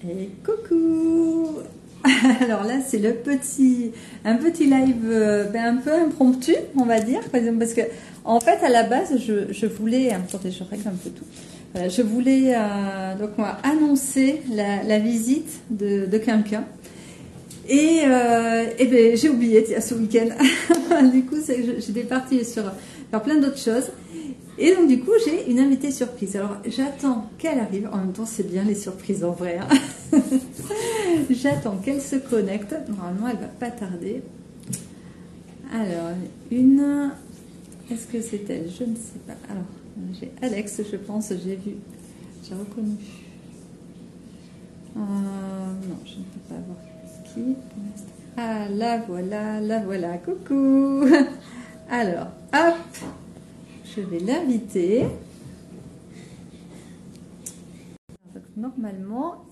Et coucou! Alors là, c'est un petit live un peu impromptu, on va dire, parce que en fait, à la base, je voulais, attendez, je règle un peu tout. Voilà, je voulais donc moi annoncer la visite de quelqu'un. Et ben, j'ai oublié ce week-end. Du coup, j'étais partie sur faire plein d'autres choses. Et donc, du coup, j'ai une invitée surprise. Alors, j'attends qu'elle arrive. En même temps, c'est bien les surprises en vrai. Hein. J'attends qu'elle se connecte. Normalement, elle va pas tarder. Alors, est-ce que c'est elle? Je ne sais pas. Alors, j'ai Alex, je pense. J'ai reconnu. Non, je ne peux pas voir qui. Ah, la voilà. Coucou. Alors, hop. Je vais l'inviter. Normalement,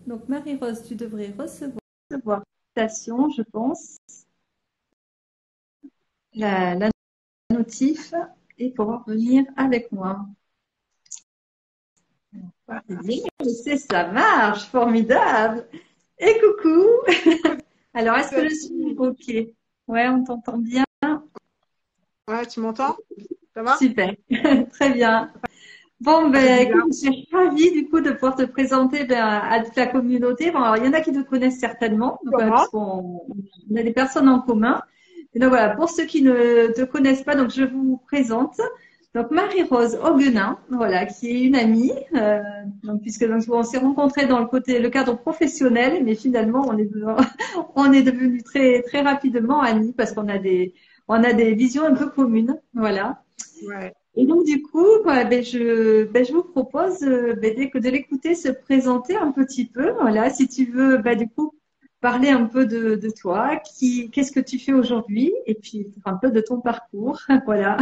donc Marie-Rose, tu devrais recevoir l'invitation, je pense, la notif et pouvoir venir avec moi. C'est ça marche, formidable. Et coucou. Alors, est-ce que je suis OK? Ouais, on t'entend bien. Ouais, tu m'entends? Ça va? Super, très bien. Bon, écoute, je suis ravie du coup de pouvoir te présenter à toute la communauté. Bon, alors, il y en a qui te connaissent certainement, donc, Comment? parce qu'on a des personnes en commun. Et donc voilà, pour ceux qui ne te connaissent pas, donc je vous présente. Donc Marie-Rose Auguenin, voilà, qui est une amie, donc puisque donc, on s'est rencontrés dans le cadre professionnel, mais finalement on est devenus très très rapidement amis parce on a des visions un peu communes, voilà. Ouais. Et donc du coup, je vous propose de l'écouter se présenter un petit peu. Voilà, si tu veux, du coup, parler un peu de toi, qu'est-ce que tu fais aujourd'hui, et puis un peu de ton parcours. Voilà.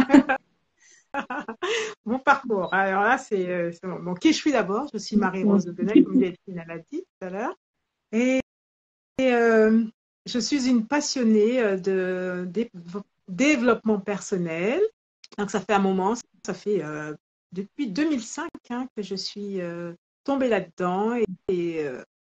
Mon parcours. Alors là, c'est bon. Qui je suis d'abord? Je suis Marie-Rose de Gonay, comme Delphine l'a dit tout à l'heure. Et, je suis une passionnée développement personnel. Donc, ça fait un moment, ça fait depuis 2005 que je suis tombée là-dedans et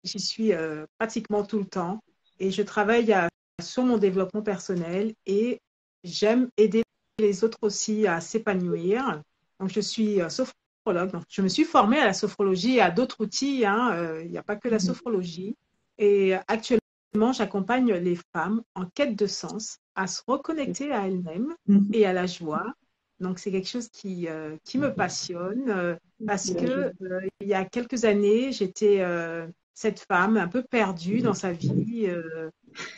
j'y suis pratiquement tout le temps. Et je travaille sur mon développement personnel et j'aime aider les autres aussi à s'épanouir. Donc, je suis sophrologue. Donc, je me suis formée à la sophrologie et à d'autres outils. Hein. Il n'y a pas que la sophrologie. Et actuellement, j'accompagne les femmes en quête de sens à se reconnecter à elles-mêmes et à la joie. Donc, c'est quelque chose qui me passionne parce que il y a quelques années, j'étais cette femme un peu perdue dans sa vie.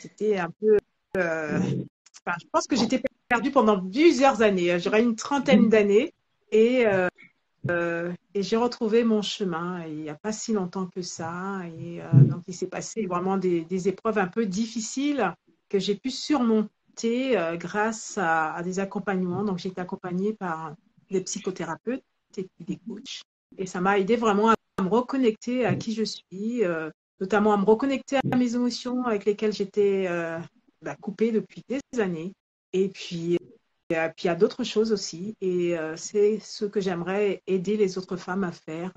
C'était un peu. Enfin, je pense que j'étais perdue pendant plusieurs années. J'aurais une trentaine d'années et, et j'ai retrouvé mon chemin il n'y a pas si longtemps que ça. Et donc, il s'est passé vraiment des épreuves un peu difficiles que j'ai pu surmonter grâce à des accompagnements. Donc, j'ai été accompagnée par des psychothérapeutes et des coachs. Et ça m'a aidé vraiment à me reconnecter à qui je suis, notamment à me reconnecter à mes émotions avec lesquelles j'étais coupée depuis des années. Et puis, il y a d'autres choses aussi. Et c'est ce que j'aimerais aider les autres femmes à faire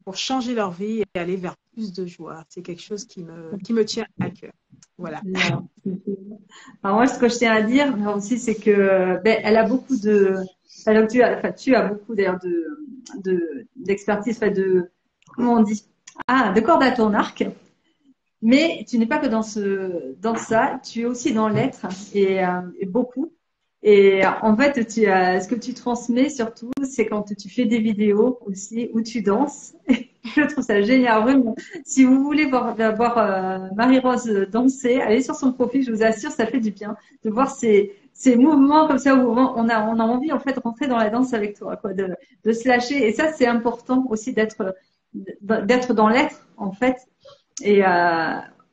pour changer leur vie et aller vers plus de joie. C'est quelque chose qui me tient à cœur. Voilà. Alors moi, ce que je tiens à dire aussi, c'est que elle a beaucoup de, alors tu as beaucoup d'ailleurs d'expertise, comment on dit, de cordes à ton arc. Mais tu n'es pas que dans ça, tu es aussi dans l'être et beaucoup. Et en fait, ce que tu transmets surtout, c'est quand tu fais des vidéos aussi où tu danses. Je trouve ça génial, vraiment. Si vous voulez voir Marie-Rose danser, allez sur son profil, je vous assure, ça fait du bien de voir ces mouvements comme ça où on a envie en fait de rentrer dans la danse avec toi, quoi, de se lâcher. Et ça, c'est important aussi d'être dans l'être en fait. Et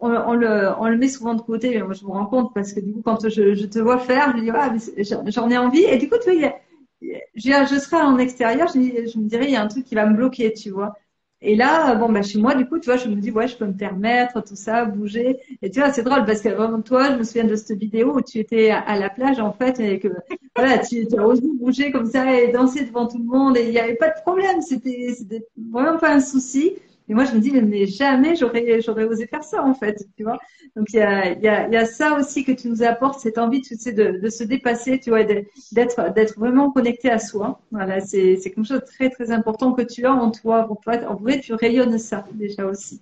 on le met souvent de côté, mais moi je me rends compte parce que du coup quand je te vois faire, je dis j'en ai envie. Et du coup tu vois, je serai en extérieur, je me dirais il y a un truc qui va me bloquer, tu vois. Et là, chez moi, du coup, tu vois, je me dis, ouais, je peux me permettre tout ça, bouger. Et tu vois, c'est drôle parce que vraiment, toi, je me souviens de cette vidéo où tu étais à la plage, en fait, et que, voilà, tu as osé bouger comme ça et danser devant tout le monde et il n'y avait pas de problème. C'était vraiment pas un souci. Et moi, je me dis, mais jamais j'aurais osé faire ça, en fait, tu vois. Donc, il y a ça aussi que tu nous apportes, cette envie, tu sais, de se dépasser, tu vois, d'être vraiment connecté à soi. Voilà, c'est quelque chose de très, très important que tu as en toi. En vrai, tu rayonnes ça, déjà aussi.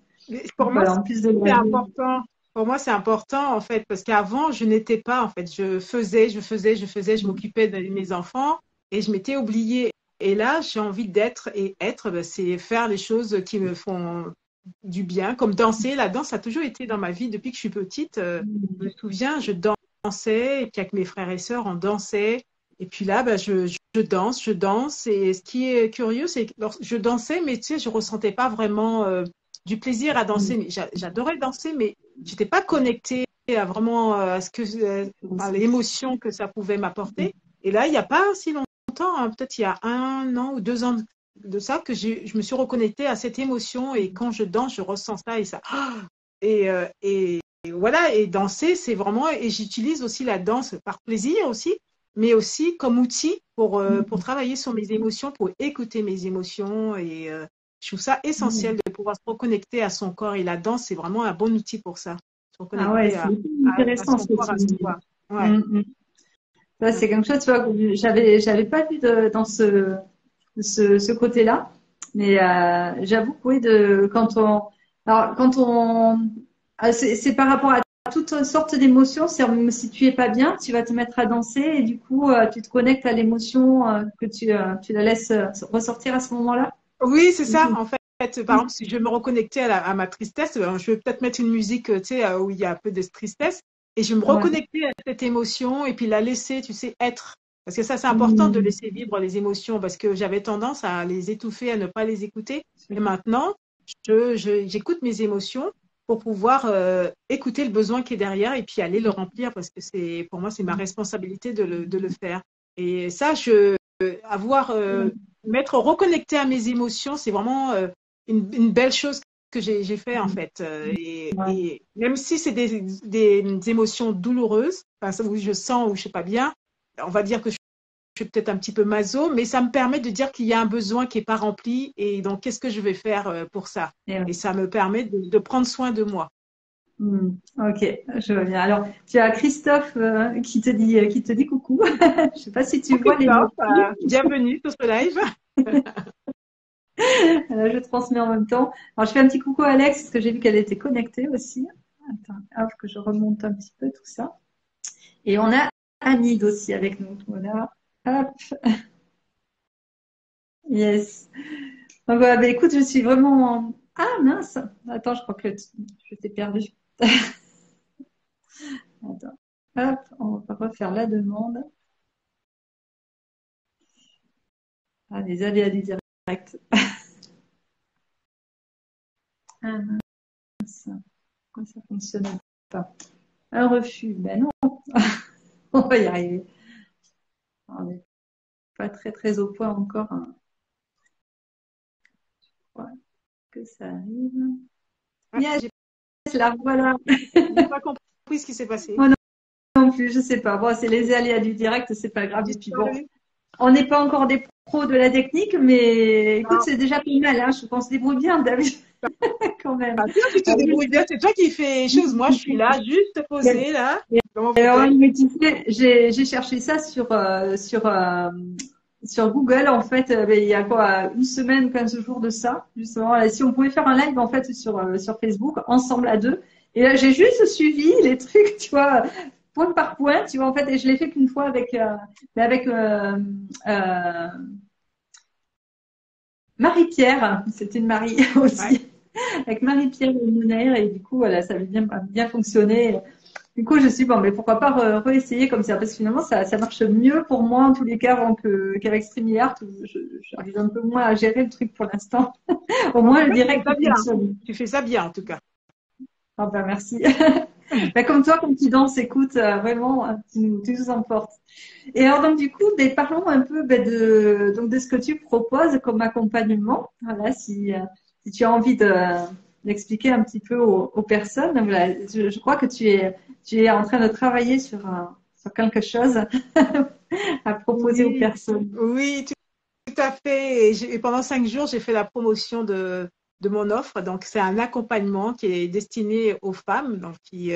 Pour Donc, moi, voilà, en plus de c'est la important. Pour moi, c'est important, en fait, parce qu'avant, je n'étais pas, en fait. Je m'occupais de mes enfants et je m'étais oubliée. Et là, j'ai envie d'être et être, ben, c'est faire les choses qui me font du bien, comme danser. La danse a toujours été dans ma vie depuis que je suis petite. Je me souviens, je dansais, et puis avec mes frères et sœurs, on dansait. Et puis là, ben, je danse. Et ce qui est curieux, c'est que je dansais, mais tu sais, je ressentais pas vraiment du plaisir à danser. Mais j'adorais danser, mais j'étais pas connectée à vraiment à ce que à l'émotion que ça pouvait m'apporter. Et là, il n'y a pas si longtemps, hein, peut-être il y a 1 an ou 2 ans de ça, que je me suis reconnectée à cette émotion. Et quand je danse, je ressens ça et ça. Et voilà, et danser, c'est vraiment, et j'utilise aussi la danse par plaisir aussi, mais aussi comme outil pour travailler sur mes émotions, pour écouter mes émotions. Et je trouve ça essentiel de pouvoir se reconnecter à son corps. Et la danse, c'est vraiment un bon outil pour ça. Se Ah ouais, reconnecter c'est à intéressant son ce que corps, tu à me dis. soi. Ouais. Mm, mm. Ça, c'est quelque chose, tu vois, que j'avais pas vu dans ce côté-là. Mais j'avoue que oui, quand on, c'est par rapport à toutes sortes d'émotions. Si tu es pas bien, tu vas te mettre à danser et du coup, tu te connectes à l'émotion que tu la laisses ressortir à ce moment-là. Oui, c'est ça. En fait, par exemple, si je veux me reconnecter à ma tristesse, je vais peut-être mettre une musique, tu sais, où il y a un peu de tristesse, et je vais me Ouais. reconnecter à cette émotion et puis la laisser, tu sais, être. Parce que ça, c'est important de Mm. laisser vivre les émotions, parce que j'avais tendance à les étouffer, à ne pas les écouter. Et maintenant, j'écoute mes émotions pour pouvoir écouter le besoin qui est derrière et puis aller le remplir, parce que pour moi, c'est ma responsabilité de le faire. Et ça, avoir m'être reconnecté à mes émotions, c'est vraiment une belle chose que j'ai fait en fait. Ouais. Et même si c'est des émotions douloureuses, enfin, où je sens où je suis pas bien, on va dire que je suis peut-être un petit peu maso, mais ça me permet de dire qu'il y a un besoin qui est pas rempli et donc qu'est-ce que je vais faire pour ça? Et ouais. Et ça me permet de prendre soin de moi. Ok, je vois bien. Alors, tu as Christophe qui te dit coucou. Je sais pas si tu vois les mots. Christophe, bienvenue sur ce live. Je transmets en même temps. Alors, je fais un petit coucou à Alex parce que j'ai vu qu'elle était connectée aussi. Attends, hop, que je remonte un petit peu tout ça. Et on a Anid aussi avec nous. Voilà. Hop, yes. Donc, voilà, bah, écoute, je suis vraiment. Ah mince. Attends, je crois que je t'ai perdu. Attends. Hop, on va refaire la demande. Ah, les aléas du direct. Ah mince. Pourquoi ça fonctionne pas? Un refus. Ben non, on va y arriver. On n'est pas très très au point encore, hein. Ouais, que ça arrive. Ah, Yes, là, voilà. j'ai pas compris ce qui s'est passé. Moi non plus, je sais pas. Bon, c'est les aléas du direct, c'est pas grave. Et puis bon, Disparu. on n'est pas encore des pros de la technique, mais écoute, Non. c'est déjà pas mal, hein. Je pense qu'on se débrouille bien, David, quand même. Ah, toi, tu te débrouilles bien, c'est toi qui fais les choses. Moi, je suis là, juste posée, là, dans mon Alors, fauteuil. mais tu sais, j'ai cherché ça sur Google, en fait, il y a quoi, une semaine ou 15 jours de ça, justement. Là, si on pouvait faire un live, en fait, sur Facebook, ensemble à deux. Et là, j'ai juste suivi les trucs, tu vois, point par point, tu vois, en fait, et je l'ai fait qu'une fois avec euh, Marie-Pierre. C'était une Marie Ouais. aussi. Avec Marie-Pierre Monaire, et du coup, voilà, ça avait bien fonctionné. Du coup, je suis bon, mais pourquoi pas réessayer comme ça, parce que finalement, ça marche mieux pour moi en tous les cas qu'avec StreamYard. J'arrive un peu moins à gérer le truc pour l'instant. Au En moins, tout le cas, tu fais direct ça bien. fonctionne. Tu fais ça bien, en tout cas. Ah ben, merci. Ben, comme toi, comme tu danses, écoute, vraiment, tu nous emportes. Et alors, donc, du coup, ben, parlons un peu donc, de ce que tu proposes comme accompagnement. Voilà, si tu as envie d'expliquer un petit peu aux personnes. Voilà, je crois que tu es en train de travailler sur quelque chose à proposer aux Oui, personnes. oui, tout à fait. Et pendant 5 jours, j'ai fait la promotion de mon offre. Donc, c'est un accompagnement qui est destiné aux femmes donc, qui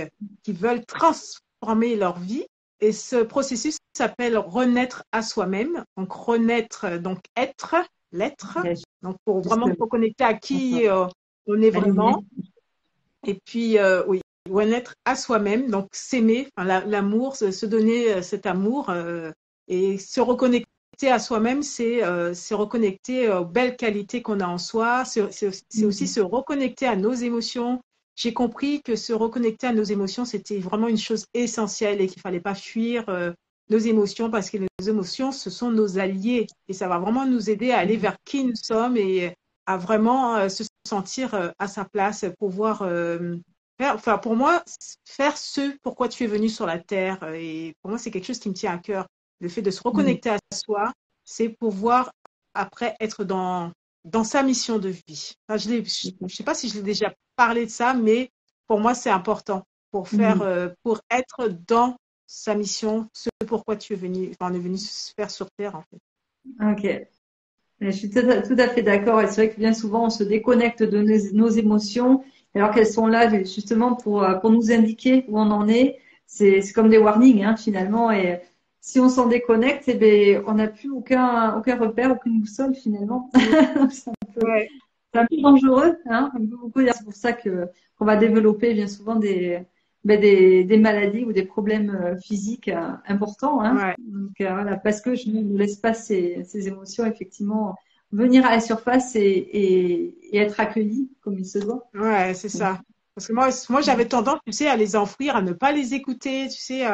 veulent transformer leur vie. Et ce processus s'appelle renaître à soi-même. Donc, renaître, donc être, l'être. Donc, pour vraiment se reconnecter à qui on est vraiment. Et puis, oui, renaître à soi-même. Donc, s'aimer, enfin, l'amour, se donner cet amour et se reconnecter à soi-même, c'est reconnecter aux belles qualités qu'on a en soi. C'est aussi se reconnecter à nos émotions. J'ai compris que se reconnecter à nos émotions, c'était vraiment une chose essentielle et qu'il ne fallait pas fuir nos émotions parce que nos émotions, ce sont nos alliés et ça va vraiment nous aider à aller vers qui nous sommes et à vraiment se sentir à sa place, pouvoir pour moi, faire ce pourquoi tu es venu sur la Terre. Et pour moi, c'est quelque chose qui me tient à cœur. Le fait de se reconnecter à soi, c'est pouvoir après être dans sa mission de vie. Enfin, je ne sais pas si je l'ai déjà parlé de ça, mais pour moi, c'est important pour pour être dans sa mission, ce pourquoi tu es venu, enfin, on est venu se faire sur Terre, en fait. Ok. Je suis tout à fait d'accord. Et c'est vrai que bien souvent, on se déconnecte de nos émotions, alors qu'elles sont là justement pour nous indiquer où on en est. C'est comme des warnings, hein, finalement. Et si on s'en déconnecte, eh ben, on n'a plus aucun repère, aucune boussole, finalement. C'est un peu dangereux, hein, un peu beaucoup. C'est pour ça qu'on va développer bien souvent des maladies ou des problèmes physiques importants. Hein. Ouais. Donc, voilà, parce que je ne laisse pas ces émotions effectivement venir à la surface et être accueillies comme il se doit. Ouais, c'est ça. Parce que moi j'avais tendance, tu sais, à les enfouir, à ne pas les écouter, tu sais.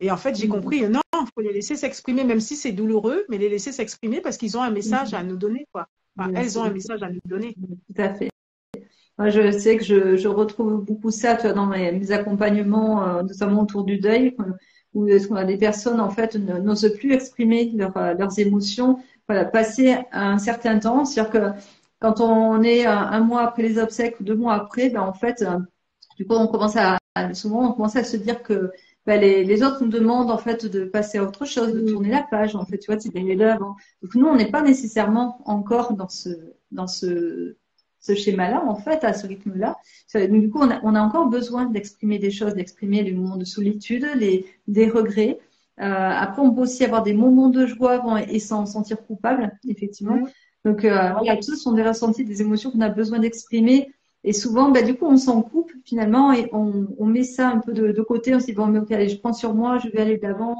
Et en fait, j'ai compris, non, il faut les laisser s'exprimer, même si c'est douloureux, mais les laisser s'exprimer parce qu'ils ont un message à nous donner, quoi. Enfin, elles ont un message à nous donner. Tout à fait. Moi, je sais que je retrouve beaucoup ça, tu vois, dans mes accompagnements, notamment autour du deuil, où on a des personnes en fait n'osent plus exprimer leurs émotions. Voilà, passer un certain temps, c'est-à-dire que quand on est un mois après les obsèques ou 2 mois après, ben en fait, du coup, souvent on commence à se dire que ben, les autres nous demandent en fait de passer à autre chose, de tourner la page. En fait, tu vois, c'est des l'œuvre. Donc nous, on n'est pas nécessairement encore dans ce schéma-là, en fait, à ce rythme-là. Donc, du coup, on a encore besoin d'exprimer des choses, d'exprimer les moments de solitude, des regrets. Après, on peut aussi avoir des moments de joie et s'en sentir coupable, effectivement. Donc, voilà, tous sont des ressentis, des émotions qu'on a besoin d'exprimer. Et souvent, bah, du coup, on s'en coupe finalement et on met ça un peu de côté. On se dit, bon, mais ok, allez, je prends sur moi, je vais aller de l'avant,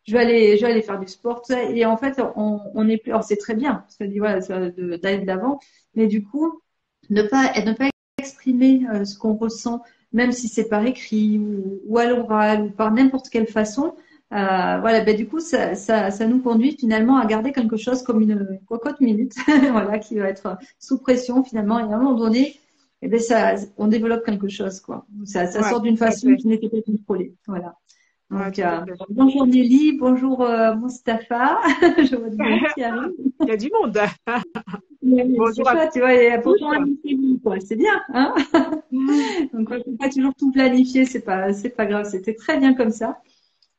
je vais aller faire du sport. Tout ça. Et en fait, on est plus, alors c'est très bien, parce que voilà, d'aller de l'avant. Mais du coup, ne pas exprimer ce qu'on ressent, même si c'est par écrit ou à l'oral ou par n'importe quelle façon. Voilà, ben du coup, ça nous conduit finalement à garder quelque chose comme une cocotte minute, voilà, qui va être sous pression finalement. Et à un moment donné, eh ben on développe quelque chose, quoi. Ça sort d'une façon qui n'était pas contrôlée. Voilà. Donc, bonjour Nelly, bonjour Mustapha. Je vois du monde qui arrive. Il y a du monde. Bonjour à toi, tu vois, il y a pourtant un meeting, quoi. C'est bien, hein. Donc, on ne peut pas toujours tout planifier, c'est pas grave. C'était très bien comme ça.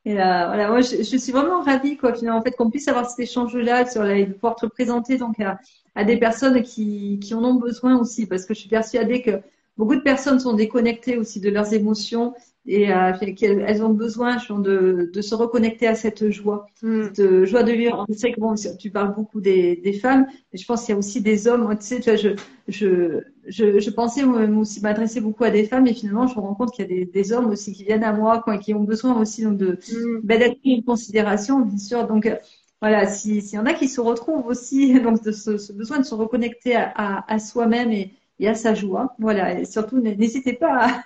Et voilà, moi, je suis vraiment ravie, quoi, finalement, en fait, qu'on puisse avoir cet échange-là de pouvoir te présenter donc à des personnes qui en ont besoin aussi, parce que je suis persuadée que beaucoup de personnes sont déconnectées aussi de leurs émotions et qu'elles ont besoin de se reconnecter à cette joie, cette joie de vivre. Je sais que bon, tu parles beaucoup des femmes, mais je pense qu'il y a aussi des hommes. Moi, tu sais, tu vois, je pensais moi aussi m'adresser beaucoup à des femmes, et finalement, je me rends compte qu'il y a des hommes aussi qui viennent à moi, quoi, qui ont besoin aussi donc d'être pris en considération, bien sûr. Donc voilà, s'il y en a qui se retrouvent aussi donc de ce besoin de se reconnecter à soi-même et à sa joie, voilà. Et surtout, n'hésitez pas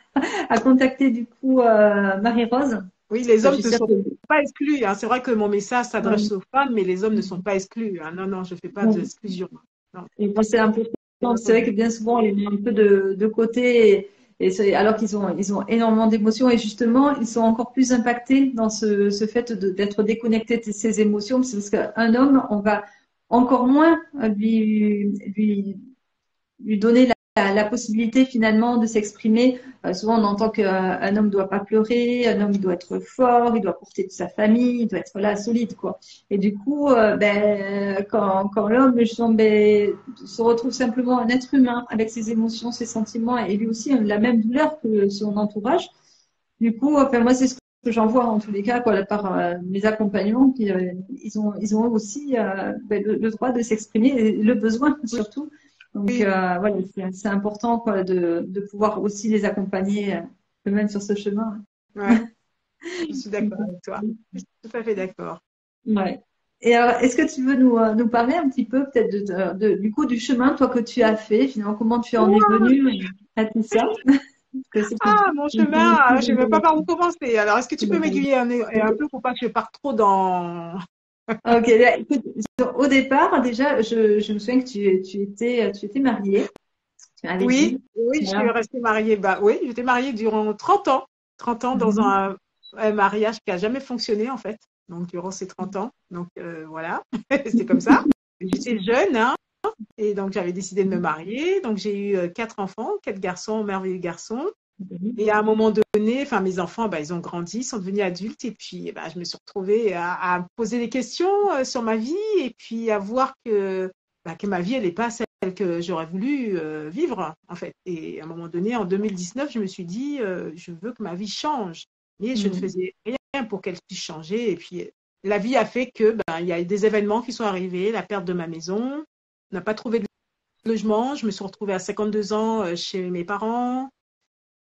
à contacter du coup Marie-Rose. Oui, les hommes ne sont pas exclus. Hein. C'est vrai que mon message s'adresse aux femmes, mais les hommes ne sont pas exclus. Hein. Non, je ne fais pas d'exclusion. Et moi, c'est important. C'est vrai que bien souvent, on les met un peu de côté, alors qu'ils ont énormément d'émotions. Et justement, ils sont encore plus impactés dans ce fait d'être déconnectés de ses émotions. C'est parce qu'un homme, on va encore moins lui donner la possibilité finalement de s'exprimer. Souvent, on entend qu'un homme ne doit pas pleurer, un homme doit être fort, il doit porter de sa famille, il doit être là solide, quoi. Et du coup, quand l'homme justement, se retrouve simplement un être humain avec ses émotions, ses sentiments, et lui aussi a la même douleur que son entourage. Du coup, enfin, moi, c'est ce que j'en vois en tous les cas, quoi, par mes accompagnants, qui, ils ont aussi le droit de s'exprimer et le besoin surtout. Donc Oui, voilà, c'est important quoi, de pouvoir aussi les accompagner eux-mêmes sur ce chemin. ouais, je suis d'accord avec toi. Je suis tout à fait d'accord. Ouais. Et alors, est-ce que tu veux nous parler un petit peu peut-être du coup du chemin toi que tu as fait, finalement comment tu en es venu à tout ça? Parce que c'est Ah, mon chemin, je ne sais même pas par où commencer. Alors, est-ce que tu peux m'aiguiller un peu pour pas que je parte trop dans… Ok, là, écoute, au départ, déjà, je me souviens que tu étais mariée, tu m'avais Oui, dit. oui, je suis Voilà. restée mariée. Bah oui, j'étais mariée durant 30 ans. 30 ans dans Mhm. un mariage qui a jamais fonctionné, en fait. Donc, durant ces 30 ans. Donc, voilà, c'était comme ça. J'étais jeune, hein, et donc j'avais décidé de me marier. Donc, j'ai eu 4 enfants, 4 garçons, merveilleux garçons. Mhm. Et à un moment donné, enfin, mes enfants, bah, ils ont grandi, ils sont devenus adultes. Et puis, bah, je me suis retrouvée à me poser des questions sur ma vie et puis à voir que ma vie, elle n'est pas celle que j'aurais voulu vivre, en fait. Et à un moment donné, en 2019, je me suis dit, je veux que ma vie change. Mais je ne Mhm. faisais rien pour qu'elle puisse changer. Et puis, la vie a fait que, ben, il y a des événements qui sont arrivés, la perte de ma maison, on n'a pas trouvé de logement. Je me suis retrouvée à 52 ans chez mes parents.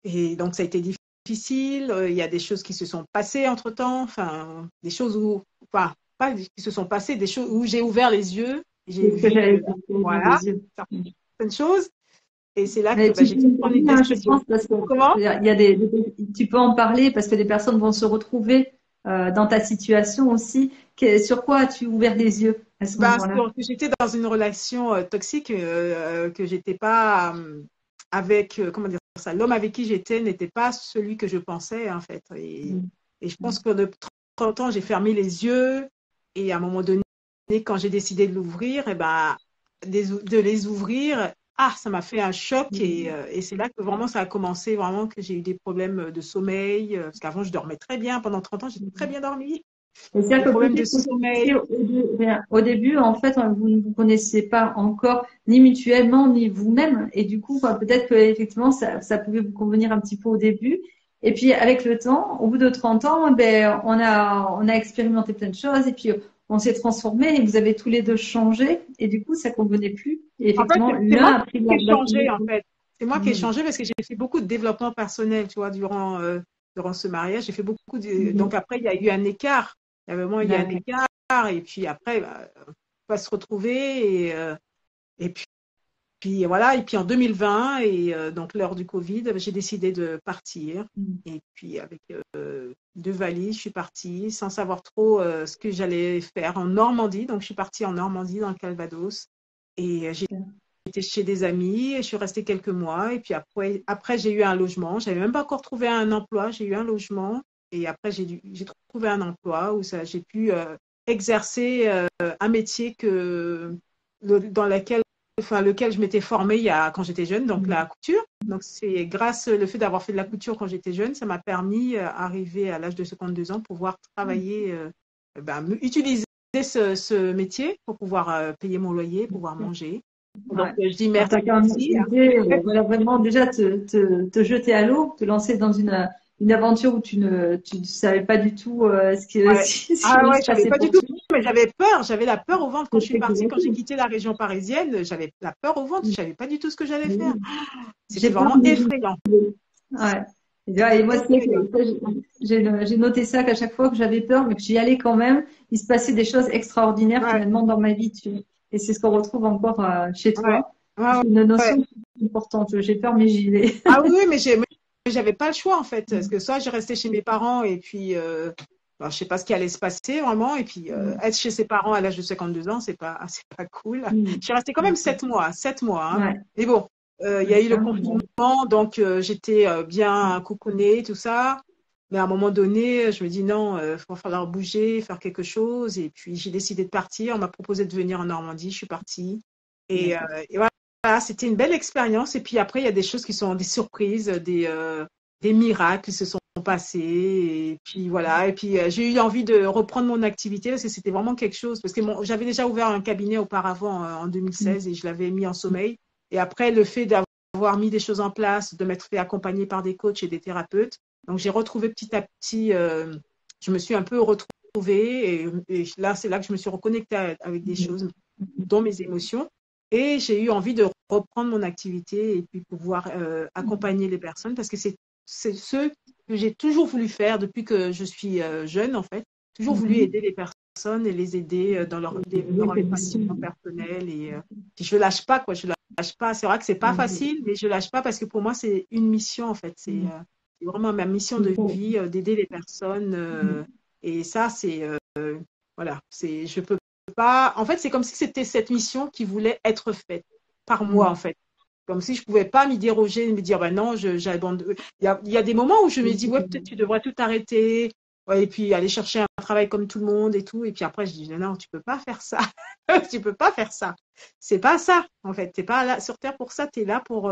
Et donc, ça a été difficile. Il y a des choses qui se sont passées entre-temps. Enfin, des choses où, enfin, pas qui se sont passées, des choses où j'ai ouvert les yeux. J'ai C'est ce que vu que, j'avais dit, voilà, les yeux. certaines choses. Et c'est là que Mais bah, tu j'ai peux dû me prendre une dire, hein, je décision. pense, parce que Comment? il y a tu peux en parler parce que des personnes vont se retrouver dans ta situation aussi. Sur quoi as-tu ouvert les yeux à ce Bah, moment-là? j'étais dans une relation toxique que j'étais pas avec, comment dire ça, l'homme avec qui j'étais n'était pas celui que je pensais, en fait. Mhm. Et je pense que de 30 ans, j'ai fermé les yeux. Et à un moment donné, quand j'ai décidé de l'ouvrir, et ben, de les ouvrir, ah, ça m'a fait un choc. Et c'est là que vraiment ça a commencé, vraiment que j'ai eu des problèmes de sommeil. Parce qu'avant, je dormais très bien. Pendant 30 ans, j'ai très Mhm. bien dormi. C'est-à-dire Des que problèmes de peut-être aussi sommeil. au début, en fait, vous ne vous connaissez pas encore ni mutuellement ni vous-même. Et du coup, peut-être que effectivement, ça pouvait vous convenir un petit peu au début. Et puis, avec le temps, au bout de 30 ans, on a expérimenté plein de choses et puis on s'est transformé et vous avez tous les deux changé. Et du coup, ça convenait plus. Et En fait, effectivement, c'est l'un moi a pris qui ai la changé, en fait. C'est moi qui ai Mhm. changé parce que j'ai fait beaucoup de développement personnel, tu vois, durant ce mariage. J'ai fait beaucoup de… Mhm. Donc après, il y a eu un écart. Il y a vraiment eu un D'accord. écart. Et puis après, bah, on va se retrouver. Et puis voilà. Et puis en 2020, donc l'heure du Covid, j'ai décidé de partir. Mhm. Et puis avec 2 valises, je suis partie sans savoir trop ce que j'allais faire en Normandie. Donc je suis partie en Normandie, dans le Calvados. Et j'étais chez des amis, je suis restée quelques mois et puis après j'ai eu un logement. J'avais même pas encore trouvé un emploi, j'ai eu un logement et après j'ai trouvé un emploi où j'ai pu exercer un métier dans lequel je m'étais formée quand j'étais jeune, donc la couture. Donc c'est grâce au fait d'avoir fait de la couture quand j'étais jeune, ça m'a permis, arrivé à l'âge de 52 ans, pouvoir travailler, utiliser ce métier pour pouvoir payer mon loyer, pouvoir manger. Donc, Ouais. je dis Alors, t'as quand même merci. osé, voilà, vraiment déjà te jeter à l'eau, te lancer dans une aventure où tu ne savais pas du tout Ouais. ce qui Ah allait ouais, se je savais passer pas du pour tout, toi. mais j'avais peur. J'avais la peur au ventre quand je suis C'était partie. Quand j'ai cool. quitté la région parisienne, j'avais la peur au ventre. Je savais pas du tout ce que j'allais faire. Oui. C'était J'ai peur, vraiment mais j'y effrayant. vais. Ouais. Et C'était moi, c'est vrai que effrayant. ça, j'ai noté ça qu'à chaque fois que j'avais peur, mais que j'y allais quand même, il se passait des choses extraordinaires Ouais, finalement dans ma vie. Et c'est ce qu'on retrouve encore chez ouais, toi. ouais, C'est une ouais. notion importante. J'ai peur, mais j'y vais. Ah oui, oui, mais j'avais pas le choix en fait, parce que soit je restais chez mes parents et puis je sais pas ce qui allait se passer vraiment, et puis être chez ses parents à l'âge de 52 ans, c'est pas cool. Je suis restée quand même 7 mois, 7 mois, hein. Ouais. Mais bon, il y a eu le D'accord. confinement, donc j'étais bien cocoonée, tout ça. Mais à un moment donné, je me dis non, il va falloir bouger, faire quelque chose. Et puis j'ai décidé de partir. On m'a proposé de venir en Normandie, je suis partie. Et, D'accord. et voilà. c'était une belle expérience. Et puis après, il y a des choses qui sont des surprises, des miracles qui se sont passés. Et puis voilà. Et puis j'ai eu envie de reprendre mon activité parce que c'était vraiment quelque chose. Parce que j'avais déjà ouvert un cabinet auparavant en 2016 et je l'avais mis en sommeil. Et après, le fait d'avoir mis des choses en place, de m'être fait accompagner par des coachs et des thérapeutes. Donc j'ai retrouvé petit à petit, je me suis un peu retrouvée. Et là, c'est là que je me suis reconnectée avec des choses, dont mes émotions. Et j'ai eu envie de reprendre mon activité et puis pouvoir accompagner les personnes parce que c'est ce que j'ai toujours voulu faire depuis que je suis jeune, en fait. Toujours voulu aider les personnes et les aider dans leur épanouissement personnel. Et puis je lâche pas, quoi. Je lâche pas. C'est vrai que c'est pas facile, mais je lâche pas parce que pour moi, c'est une mission, en fait. C'est vraiment ma mission de vie, d'aider les personnes. Et ça, c'est voilà. Je peux pas. En fait, c'est comme si c'était cette mission qui voulait être faite par moi, en fait. Comme si je pouvais pas m'y déroger, me dire, ben non, j'abandonne. Il y a des moments où je me dis, ouais, peut-être tu devrais tout arrêter, ouais, et puis aller chercher un travail comme tout le monde et tout. Et puis après, je dis, non, tu peux pas faire ça. Tu peux pas faire ça. C'est pas ça, en fait. T'es pas là sur Terre pour ça. T'es là pour.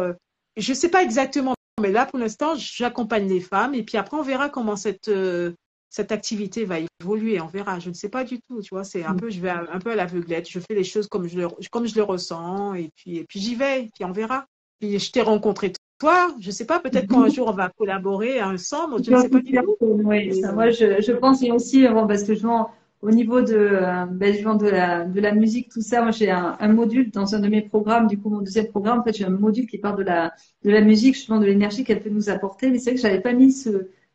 Je sais pas exactement, mais là, pour l'instant, j'accompagne les femmes. Et puis après, on verra comment cette activité va évoluer, on verra. Je ne sais pas du tout, tu vois, c'est un peu, je vais un peu à l'aveuglette, je fais les choses comme je le ressens, et puis j'y vais, et puis on verra. Puis je t'ai rencontré toi, je ne sais pas, peut-être qu'un jour on va collaborer ensemble, je ne sais pas du tout. Oui, ça, moi je pense aussi, bon, parce que je vends au niveau je vends de la musique, tout ça, moi j'ai un module dans un de mes programmes, du coup mon deuxième programme, en fait j'ai un module qui parle de la musique, justement de l'énergie qu'elle peut nous apporter, mais c'est vrai que j'avais pas mis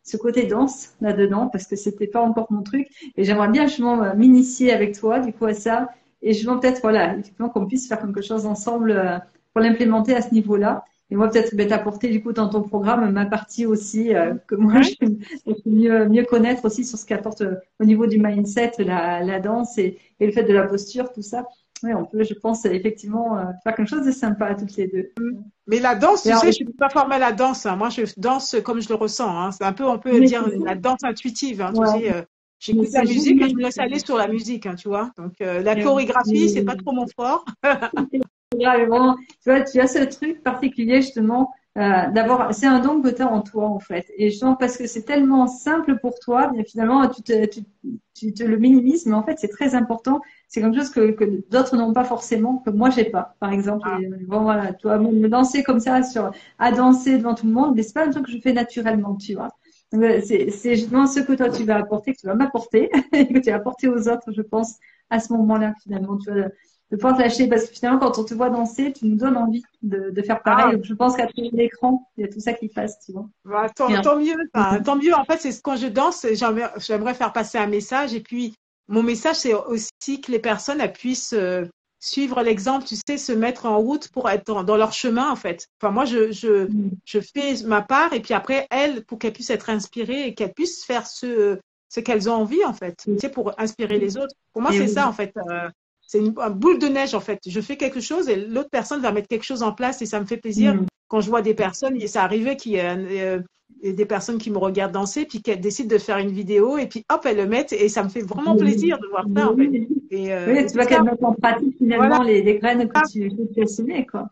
ce côté danse là-dedans parce que c'était pas encore mon truc et j'aimerais bien justement m'initier avec toi du coup à ça et justement peut-être voilà effectivement qu'on puisse faire quelque chose ensemble pour l'implémenter à ce niveau-là et moi peut-être t'apporter du coup dans ton programme ma partie aussi que moi je peux mieux connaître aussi sur ce qu'apporte au niveau du mindset la danse et le fait de la posture tout ça. Oui, on peut, je pense, effectivement faire quelque chose de sympa toutes les deux. Mais la danse, tu Alors, sais, je suis pas formée à la danse, hein. Moi, je danse comme je le ressens, hein. C'est un peu, on peut dire, la danse intuitive, hein. Tu ouais, sais, mais j'écoute la c'est musique et génial. je me laisse aller sur la musique, hein, tu vois. Donc, la chorégraphie, c'est pas trop mon fort. Vraiment, tu vois, tu as ce truc particulier justement d'avoir, c'est un don que tu as en toi en fait. Et justement parce que c'est tellement simple pour toi, bien finalement tu te le minimises, mais en fait c'est très important. C'est quelque chose que d'autres n'ont pas forcément, que moi j'ai pas, par exemple. Ah, Et, bon voilà, toi me danser comme ça à danser devant tout le monde, mais c'est pas un truc que je fais naturellement, tu vois. Donc, c'est justement ce que toi tu vas apporter, que tu vas m'apporter, et que tu vas apporter aux autres, je pense, à ce moment-là finalement. Tu vois, de pouvoir te lâcher parce que finalement quand on te voit danser tu nous donnes envie de faire pareil ah, donc je pense qu'à travers l'écran il y a tout ça qui passe tu vois. bah, Bien. tant mieux, enfin, tant mieux. En fait, c'est quand je danse, j'aimerais faire passer un message. Et puis, mon message, c'est aussi que les personnes elles puissent suivre l'exemple, tu sais, se mettre en route pour être dans leur chemin, en fait. Enfin, moi, je fais ma part. Et puis après, elles, pour qu'elles puissent être inspirées et qu'elles puissent faire ce qu'elles ont envie, en fait. Tu sais, pour inspirer les autres. Pour moi, Et c'est ça, oui. en fait. C'est une boule de neige, en fait. Je fais quelque chose et l'autre personne va mettre quelque chose en place et ça me fait plaisir Mm. quand je vois des personnes, et ça arrivait qu'il y ait des personnes qui me regardent danser, puis qu'elles décident de faire une vidéo, et puis hop, elles le mettent, et ça me fait vraiment plaisir de voir ça, en fait. Oui, Et tu c'est vois qu'elle ça, met en pratique voilà. finalement les graines que tu as semées quoi.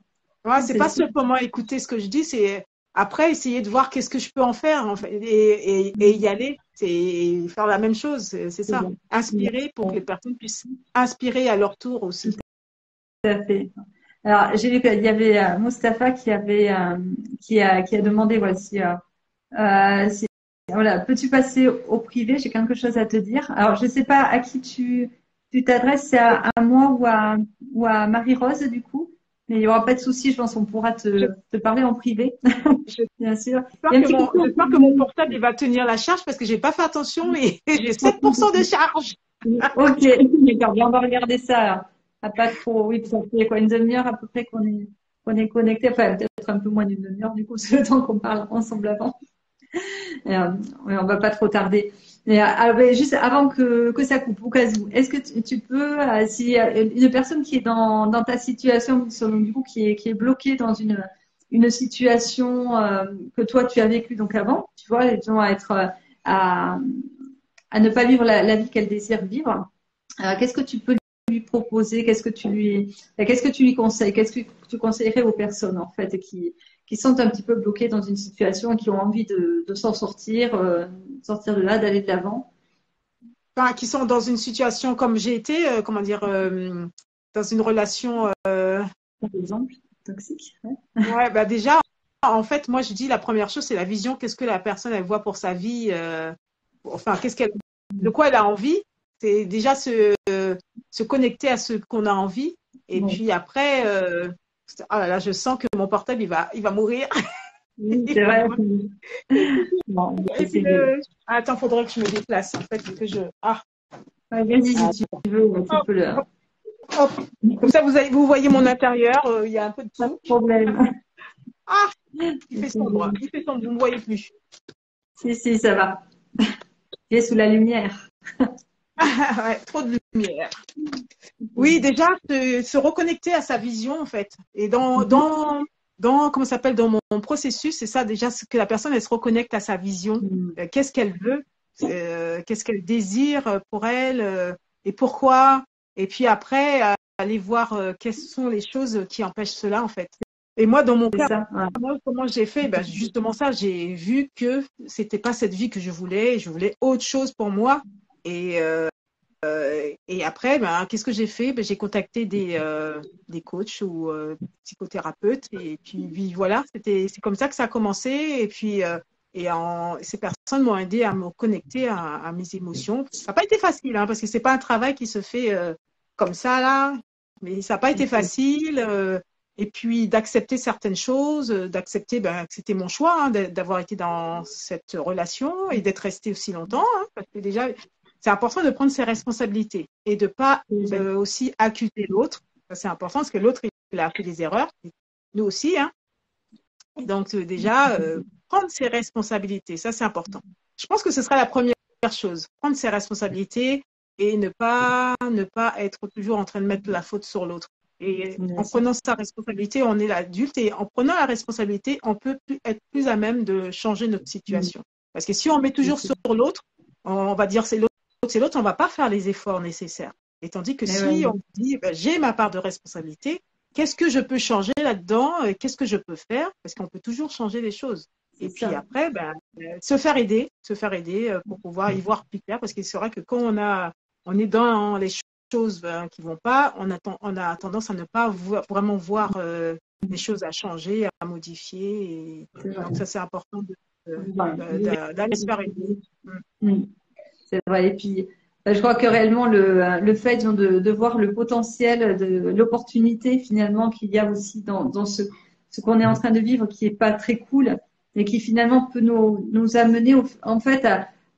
Ouais, Non, c'est c'est pas super. seulement écouter ce que je dis, c'est après essayer de voir qu'est-ce que je peux en faire, en fait, et y aller, c'est faire la même chose, c'est C'est ça. bien. Inspirer pour que les Tout personnes puissent inspirer à leur tour aussi. à fait. Alors j'ai vu qu'il y avait Mustapha qui avait qui a demandé voici voilà, peux-tu passer au privé? J'ai quelque chose à te dire. Alors, je ne sais pas à qui tu t'adresses, c'est à moi ou à Marie-Rose, du coup. Mais il n'y aura pas de souci, je pense qu'on pourra te parler en privé, bien sûr. Il y a un petit coucou en J'espère que mon portable il va tenir la charge parce que j'ai pas fait attention et j'ai 7% de charge. Ok, d'accord, bien, on va regarder ça. Alors. À pas trop, oui, ça fait quoi, une demi-heure à peu près qu'on est connecté. Enfin, peut-être un peu moins d'une demi-heure, du coup, c'est le temps qu'on parle ensemble avant. Ouais, on va pas trop tarder. Mais, ouais, juste avant que ça coupe, au cas où, est-ce que tu peux, si une personne qui est dans ta situation, donc, du coup, qui est bloquée dans une situation que toi tu as vécue donc avant, tu vois, disons, à être à ne pas vivre la vie qu'elle désire vivre, qu'est-ce que tu peux lui proposer? Qu'est-ce que tu lui conseilles? Qu'est-ce que tu conseillerais aux personnes, en fait, qui sont un petit peu bloquées dans une situation et qui ont envie de s'en sortir, sortir de là, d'aller de l'avant? Enfin, qui sont dans une situation comme j'ai été, comment dire, dans une relation. Par exemple, toxique. Ouais. Ouais, bah déjà, en fait, moi je dis la première chose, c'est la vision. Qu'est-ce que la personne elle voit pour sa vie, enfin, de quoi elle a envie. C'est déjà se connecter à ce qu'on a envie. Et Bon, puis après, ah là là, je sens que mon portable il va mourir. oui, Il c'est va vrai. mourir. Bon, on va Et puis, essayer. attends, faudrait que je me déplace en fait, que je. Ah, Ouais, vas-y, si ah, tu veux, tu hop, peux le. hop, hop. Comme ça, vous voyez mon intérieur. Il y a un peu de Pas de tout. problème. Ah, il fait sombre. Il fait sombre. Vous me voyez plus. Si, ça va. Tu es sous la lumière. Ouais, trop de lumière. Oui, déjà, se reconnecter à sa vision, en fait. Et Mhm. comment ça s'appelle, dans mon processus, c'est ça déjà, ce que la personne, elle se reconnecte à sa vision. Mhm. Qu'est-ce qu'elle veut, qu'est-ce qu'elle désire pour elle, et pourquoi. Et puis après, aller voir quelles sont les choses qui empêchent cela, en fait. Et moi, dans mon C'est cas, ça. Ouais. comment j'ai fait? Ben, justement ça, j'ai vu que c'était pas cette vie que je voulais autre chose pour moi. Et, et après, ben, qu'est-ce que j'ai fait? Ben, j'ai contacté des coachs ou psychothérapeutes. Et puis voilà, c'est comme ça que ça a commencé. Et puis, ces personnes m'ont aidé à me connecter à mes émotions. Ça n'a pas été facile, hein, parce que c'est pas un travail qui se fait comme ça, là. Mais ça n'a pas été facile. Et puis d'accepter certaines choses, d'accepter que c'était mon choix hein, d'avoir été dans cette relation et d'être restée aussi longtemps. Hein, parce que déjà, c'est important de prendre ses responsabilités et de pas aussi accuser l'autre. C'est important parce que l'autre, il a fait des erreurs. Nous aussi. Hein. Et donc, déjà, prendre ses responsabilités, ça, c'est important. Je pense que ce sera la première chose. Prendre ses responsabilités et ne pas être toujours en train de mettre la faute sur l'autre. Et Bien en sûr. prenant sa responsabilité, on est l'adulte et en prenant la responsabilité, on peut être plus à même de changer notre Mhm. situation. Parce que si on met toujours sur l'autre, on va dire c'est l'autre, on ne va pas faire les efforts nécessaires. Et tandis que Mais si ouais, on dit, j'ai ma part de responsabilité, qu'est-ce que je peux changer là-dedans? Qu'est-ce que je peux faire? Parce qu'on peut toujours changer les choses. c'est Et puis ça. après, se faire aider pour pouvoir y voir plus clair. Parce que c'est vrai que quand on est dans les choses qui vont pas, on a tendance à ne pas vraiment voir les choses à changer, à modifier. Et C'est vrai. donc ça, c'est important Voilà. d'aller se faire aider. Mhm. C'est vrai. Et puis, je crois que réellement, le fait de voir le potentiel, l'opportunité finalement qu'il y a aussi dans ce qu'on est en train de vivre, qui est pas très cool, et qui finalement peut nous amener en fait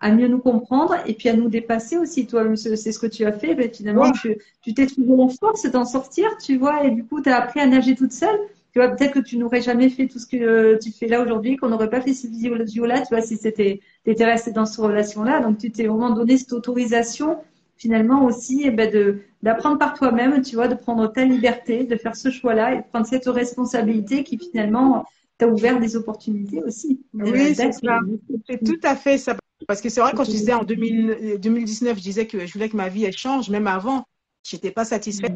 à mieux nous comprendre et puis à nous dépasser aussi. Toi, c'est ce que tu as fait. Ben, finalement, Ouais, tu t'es trouvé la force d'en sortir, tu vois, et du coup, tu as appris à nager toute seule. Tu vois, peut-être que tu n'aurais jamais fait tout ce que tu fais là aujourd'hui, qu'on n'aurait pas fait cette vidéo-là, tu vois, si tu étais resté dans cette relation-là. Donc, tu t'es vraiment donné cette autorisation, finalement aussi, d'apprendre par toi-même, tu vois, de prendre ta liberté, de faire ce choix-là et de prendre cette responsabilité qui, finalement, t'a ouvert des opportunités aussi. oui, c'est D'être. ça. C'est tout à fait ça. Parce que c'est vrai, quand je disais en 2019, je disais que je voulais que ma vie elle change, même avant, j'étais pas satisfaite.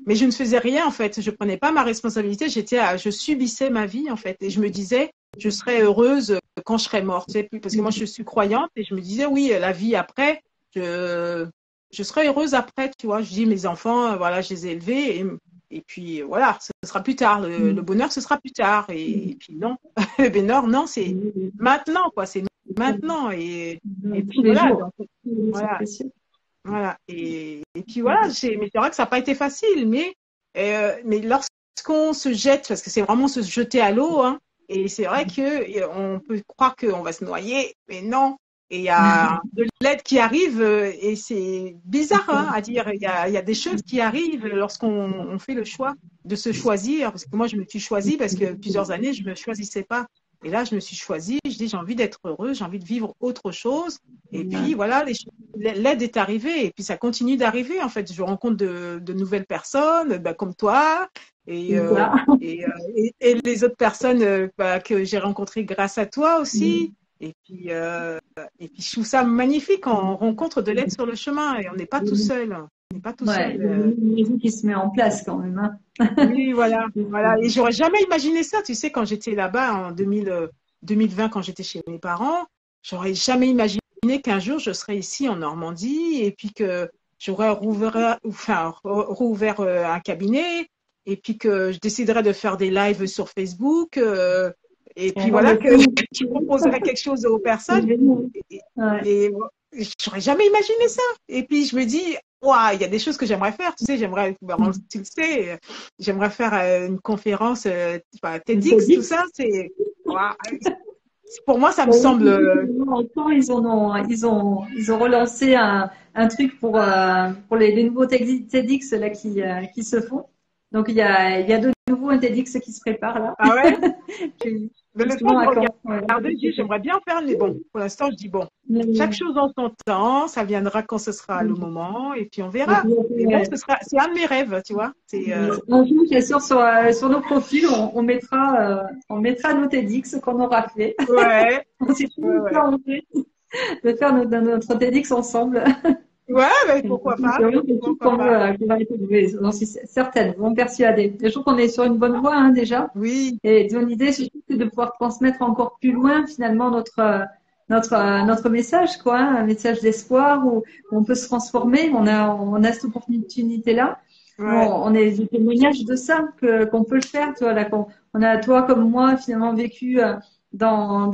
Mais je ne faisais rien en fait. Je prenais pas ma responsabilité. Je subissais ma vie en fait. Et je me disais, je serais heureuse quand je serais morte. Tu sais, parce que moi, je suis croyante et je me disais, oui, la vie après, je, je serai heureuse après. Tu vois, je dis, mes enfants, voilà, je les ai élevés et puis voilà, ce sera plus tard. Le bonheur, ce sera plus tard. Et puis non, le bonheur, non, c'est maintenant quoi. C'est maintenant. Et Tous puis les voilà. jours. Donc, Tous les jours, c'est voilà. précieux. Voilà. Et puis voilà, mais c'est vrai que ça n'a pas été facile, mais lorsqu'on se jette, parce que c'est vraiment se jeter à l'eau, hein, et c'est vrai qu'on peut croire qu'on va se noyer, mais non. Et il y a de l'aide qui arrive, et c'est bizarre hein, à dire. Il y a des choses qui arrivent lorsqu'on fait le choix de se choisir, parce que moi je me suis choisie parce que plusieurs années je ne me choisissais pas. Et là, je me suis choisie, je dis j'ai envie d'être heureuse, j'ai envie de vivre autre chose. Et puis voilà, l'aide est arrivée et puis ça continue d'arriver. En fait, je rencontre de nouvelles personnes, comme toi et, C'est euh, ça. et les autres personnes que j'ai rencontrées grâce à toi aussi. Et puis je trouve ça magnifique quand on rencontre de l'aide sur le chemin et on n'est pas tout seul. n'est pas tout Ouais, il y a seul. une maison qui se met en place quand même, hein. Oui, voilà, voilà. Et j'aurais jamais imaginé ça, tu sais, quand j'étais là-bas en 2020, quand j'étais chez mes parents, j'aurais jamais imaginé qu'un jour je serais ici en Normandie et puis que j'aurais rouvert un cabinet et puis que je déciderais de faire des lives sur Facebook et puis Non, voilà mais que je proposerais quelque chose aux c'est personnes génial. et, Ouais. et j'aurais jamais imaginé ça. Et puis je me dis, waouh, il y a des choses que j'aimerais faire, tu sais, tu le sais, j'aimerais faire une conférence, TEDx, tout ça, c'est, waouh, pour moi, ça me semble, Encore, ils ont relancé un truc pour les nouveaux TEDx là qui se font. Donc il y a de nouveau un TEDx qui se prépare là. ah ouais, Puis, mais le temps justement de à Caen. regarder, j'aimerais bien faire, mais bon, pour l'instant, je dis bon, chaque Ouais. chose en son temps, ça viendra quand ce sera le moment, et puis on Et verra. puis, Mais bon, c'est un de mes rêves, tu vois, un jour, bien sûr, sur nos profils, on mettra nos TEDx qu'on aura fait. ouais, On s'est ouais, toujours ouais. planté de faire notre TEDx ensemble. Ouais, mais C'est pourquoi pas, vraiment quelque chose pourquoi pas. qu'on va retrouver, j'en suis certaine, vraiment persuadée. Je trouve qu'on est sur une bonne voie, hein, déjà. Oui, Et mon idée, c'est de pouvoir transmettre encore plus loin, finalement, notre message, quoi, hein, un message d'espoir où on peut se transformer. On a cette opportunité-là. ouais. On est des témoignages de ça, qu'on peut le faire, tu vois, là, on a, toi comme moi, finalement, vécu dans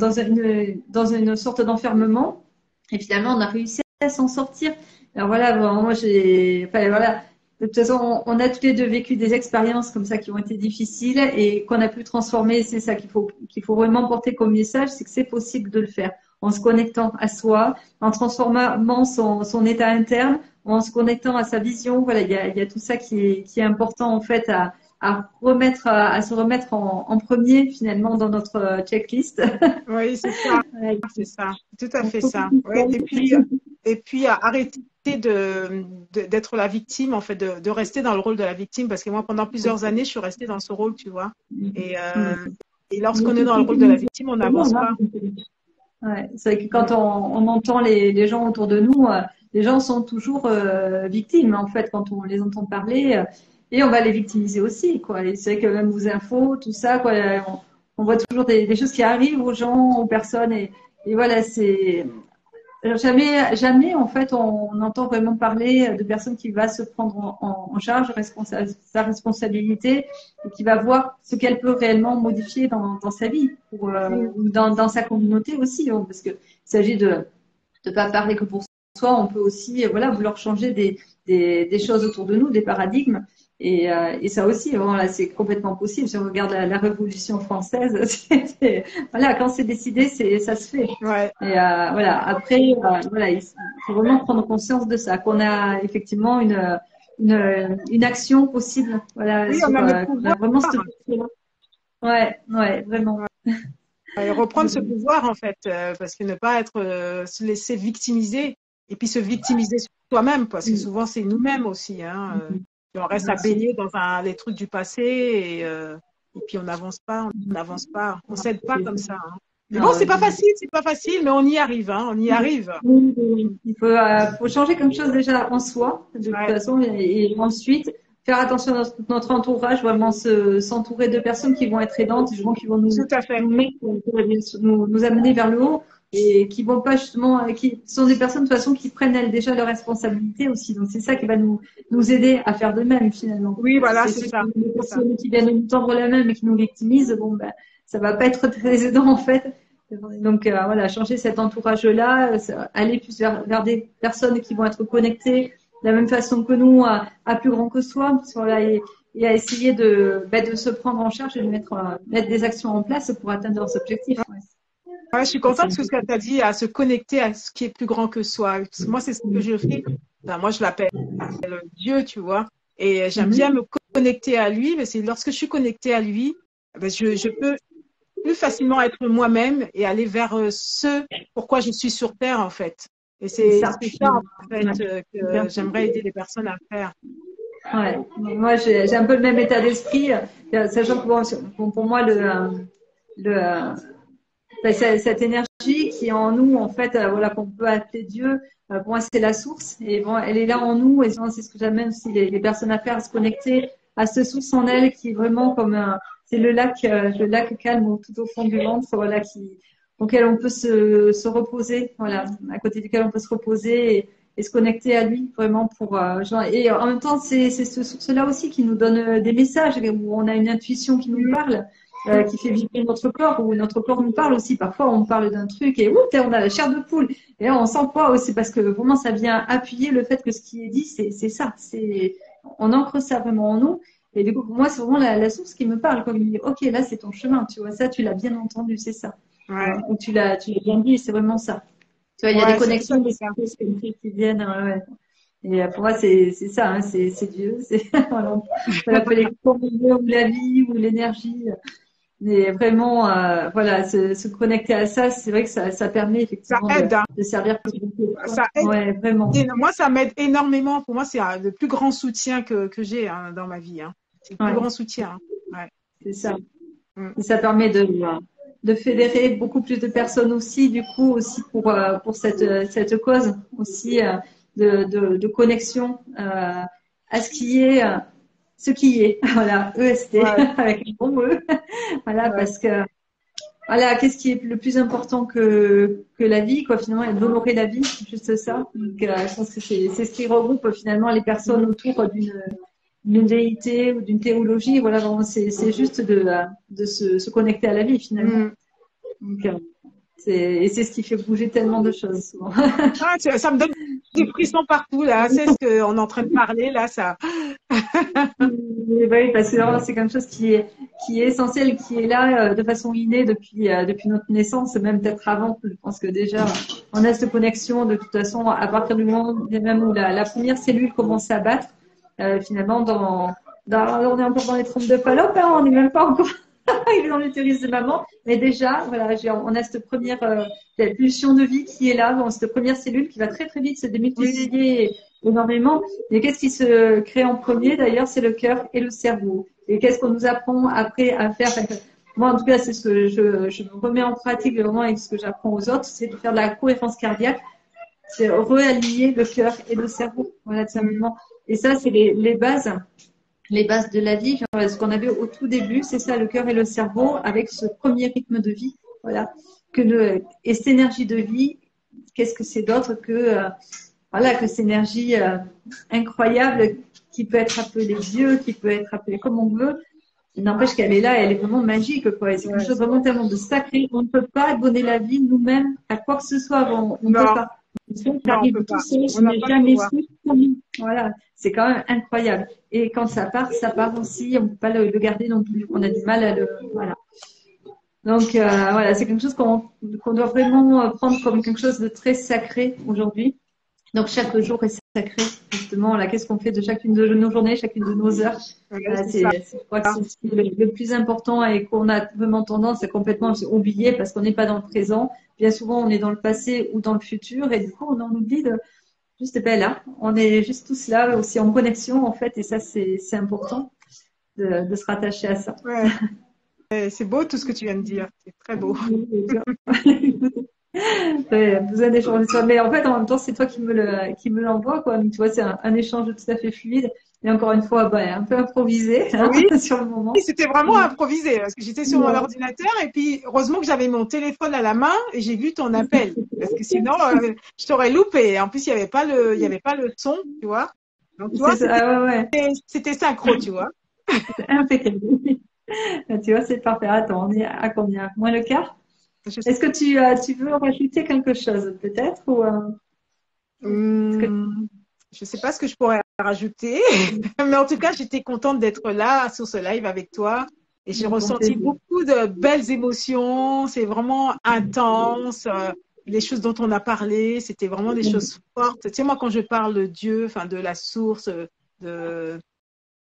une sorte d'enfermement. Et finalement, on a réussi à s'en sortir. Alors voilà, bon, moi enfin, voilà. De toute façon, on a tous les deux vécu des expériences comme ça qui ont été difficiles et qu'on a pu transformer. C'est ça qu'il faut vraiment porter comme message, c'est que c'est possible de le faire en se connectant à soi, en transformant son état interne, en se connectant à sa vision. Voilà, il y a tout ça qui est important en fait à se remettre en premier finalement dans notre checklist. Oui, Ouais, c'est ça, tout à on fait faut ça. Ouais. Et puis arrêter d'être la victime, en fait, de rester dans le rôle de la victime, parce que moi, pendant plusieurs années, je suis restée dans ce rôle, tu vois. Et, Mm. euh, et lorsqu'on est dans le rôle de la victime, on n'avance pas. Ouais, c'est vrai que quand on entend les gens autour de nous, les gens sont toujours victimes en fait quand on les entend parler et on va les victimiser aussi quoi. Et c'est vrai que même aux infos, tout ça quoi, on voit toujours des choses qui arrivent aux gens, aux personnes et voilà c'est jamais, en fait, on entend vraiment parler de personnes qui va se prendre en charge sa responsabilité et qui va voir ce qu'elle peut réellement modifier dans sa vie Mm. ou dans sa communauté aussi, hein, parce que il s'agit de ne pas parler que pour soi, on peut aussi voilà, vouloir changer des choses autour de nous, des paradigmes. Et ça aussi, voilà, c'est complètement possible. Si on regarde la Révolution française, voilà, quand c'est décidé, ça se fait. Ouais. Et voilà, après, voilà, il faut vraiment prendre conscience de ça, qu'on a effectivement une action possible, voilà, Oui, on a le qu'on a pouvoir. vraiment cette là. Ouais, ouais, vraiment. Et reprendre ce pouvoir, en fait, parce que ne pas se laisser victimiser, et puis se victimiser soi-même, parce que souvent, c'est nous-mêmes aussi, hein. Et on reste à baigner dans les trucs du passé, et puis on n'avance pas, on s'aide pas comme ça, hein. Mais bon, Non, c'est pas facile, mais on y arrive, hein, on y arrive. il faut changer quelque chose déjà en soi, de toute Ouais, façon, et ensuite faire attention à notre entourage, vraiment s'entourer de personnes qui vont être aidantes, des gens qui vont tout à fait. nous mettre, nous amener vers le haut et qui vont pas justement, qui sont des personnes de toute façon qui prennent elles déjà leurs responsabilités aussi. Donc c'est ça qui va nous aider à faire de même finalement. Oui, voilà, C'est c'est ceux ça, les c'est ça. personnes qui viennent nous tendre la main mais qui nous victimisent, bon ben ça va pas être très aidant en fait. Donc voilà, changer cet entourage-là, aller plus vers des personnes qui vont être connectées de la même façon que nous, à plus grand que soi, voilà, et à essayer de se prendre en charge et de mettre des actions en place pour atteindre leurs objectifs. Ouais. Ouais, je suis Ça, c'est contente de ce que tu as dit, à se connecter à ce qui est plus grand que soi. Parce que moi, c'est ce que je fais. Enfin, moi, je l'appelle Dieu, tu vois. Et j'aime bien me connecter à lui, parce que lorsque je suis connectée à lui, ben, je peux plus facilement être moi-même et aller vers ce pourquoi je suis sur Terre, en fait. Et c'est ça. c'est ça, en fait, Ouais. que j'aimerais aider les personnes à faire. Ouais. Moi, j'ai un peu le même état d'esprit, sachant que bon, pour moi, cette énergie qui est en nous, en fait, voilà, qu'on peut appeler Dieu. Pour moi, c'est la source. Et bon, elle est là en nous. Et souvent, c'est ce que j'amène aussi les personnes à faire, à se connecter à cette source en elle qui est vraiment comme c'est le lac calme tout au fond du ventre, voilà, auquel on peut se reposer, voilà, à côté duquel on peut se reposer et se connecter à lui vraiment pour et en même temps c'est cette source-là aussi qui nous donne des messages où on a une intuition qui nous parle, qui fait vibrer notre corps, où notre corps nous parle aussi. Parfois on parle d'un truc et on a la chair de poule et là on sent pas aussi parce que vraiment ça vient appuyer le fait que ce qui est dit c'est ça, on ancre ça vraiment en nous. Et du coup, pour moi, c'est vraiment la source qui me parle. Comme il me dit, OK, là, c'est ton chemin, tu vois. Ça, tu l'as bien entendu, c'est ça. Ouais. Ou tu l'as bien dit, c'est vraiment ça. Tu vois, il y a des connexions, des choses qui viennent. Ouais. Et pour moi, c'est ça, hein, c'est Dieu. Voilà, on peut l'appeler comme on veut, ou la vie, ou l'énergie. Mais vraiment, voilà, se connecter à ça, c'est vrai que ça permet effectivement ça aide, de servir plus de ça aide. Ouais, vraiment. Et moi, ça m'aide énormément. Pour moi, c'est le plus grand soutien que j'ai dans ma vie. Hein. C'est le plus grand soutien. Hein. Ouais. C'est ça. Et ça permet de fédérer beaucoup plus de personnes aussi, du coup, aussi pour cette cause aussi de connexion à ce qui est, voilà, EST, avec un bon E, voilà, parce que, voilà, qu'est-ce qui est le plus important que la vie, quoi, finalement, et d'honorer la vie, juste ça. Donc, je pense que c'est ce qui regroupe finalement les personnes autour d'une déité ou d'une théologie. Voilà, c'est juste de se connecter à la vie finalement. Donc, c'est ce qui fait bouger tellement de choses souvent. Ça me donne des frissons partout là. C'est ce qu'on est en train de parler là, ça. Oui, parce que vraiment, c'est quelque chose qui est essentiel, qui est là de façon innée depuis notre naissance, même peut-être avant. Je pense que déjà on a cette connexion de toute façon à partir du moment même où la première cellule commence à battre. Finalement, on est encore dans les trompes de Fallope, hein, on n'est même pas encore arrivé dans l'utérus de maman, mais déjà, voilà, on a cette première pulsion de vie qui est là, dans cette première cellule qui va très très vite se démultiplier énormément. Et qu'est-ce qui se crée en premier d'ailleurs? C'est le cœur et le cerveau. Et qu'est-ce qu'on nous apprend après à faire? Moi, en tout cas, c'est ce que je remets en pratique vraiment avec ce que j'apprends aux autres, c'est de faire de la cohérence cardiaque, c'est réaligner le cœur et le cerveau, voilà, tout simplement. Et ça, c'est les bases de la vie. Ce qu'on avait au tout début, c'est ça, le cœur et le cerveau, avec ce premier rythme de vie, voilà. Et cette énergie de vie, qu'est-ce que c'est d'autre que cette énergie incroyable qui peut être appelée Dieu, qui peut être appelée comme on veut. Il n'empêche qu'elle est là, elle est vraiment magique, quoi. C'est quelque chose vraiment tellement de sacré. On ne peut pas donner la vie nous-mêmes à quoi que ce soit. On ne peut pas. Ça arrive tout seul, je n'ai jamais su. Voilà, c'est quand même incroyable. Et quand ça part aussi. On ne peut pas le garder non plus. On a du mal à voilà. Donc voilà, c'est quelque chose qu'on doit vraiment prendre comme quelque chose de très sacré aujourd'hui. Donc chaque jour est sacré, justement. Là, qu'est-ce qu'on fait de chacune de nos journées, chacune de nos heures? Je crois que c'est le plus important et qu'on a vraiment tendance à complètement oublier parce qu'on n'est pas dans le présent. Bien souvent, on est dans le passé ou dans le futur et du coup, on en oublie juste là. On est juste tous là aussi en connexion en fait et ça, c'est important de se rattacher à ça. Ouais. C'est beau tout ce que tu viens de dire. C'est très beau. Besoin d'échanger ça. Mais en fait, en même temps, c'est toi qui me l'envoie, quoi. Donc, tu vois, c'est un échange tout à fait fluide. Et encore une fois, un peu improvisé, sur le moment. Oui, c'était vraiment improvisé parce que j'étais sur mon ordinateur et puis heureusement que j'avais mon téléphone à la main et j'ai vu ton appel parce que sinon je t'aurais loupé. En plus, il y avait pas le son, tu vois. Donc, tu vois, c'était synchro, tu vois. C'est impeccable. Tu vois, c'est parfait. Attends, on est à combien? Moins le quart? Est-ce que tu veux rajouter quelque chose, peut-être ou Je sais pas ce que je pourrais rajouter, mais en tout cas, j'étais contente d'être là sur ce live avec toi et j'ai ressenti beaucoup de belles émotions. C'est vraiment intense. Les choses dont on a parlé, c'était vraiment des choses fortes. Tu sais, moi, quand je parle de Dieu, enfin, de la source, de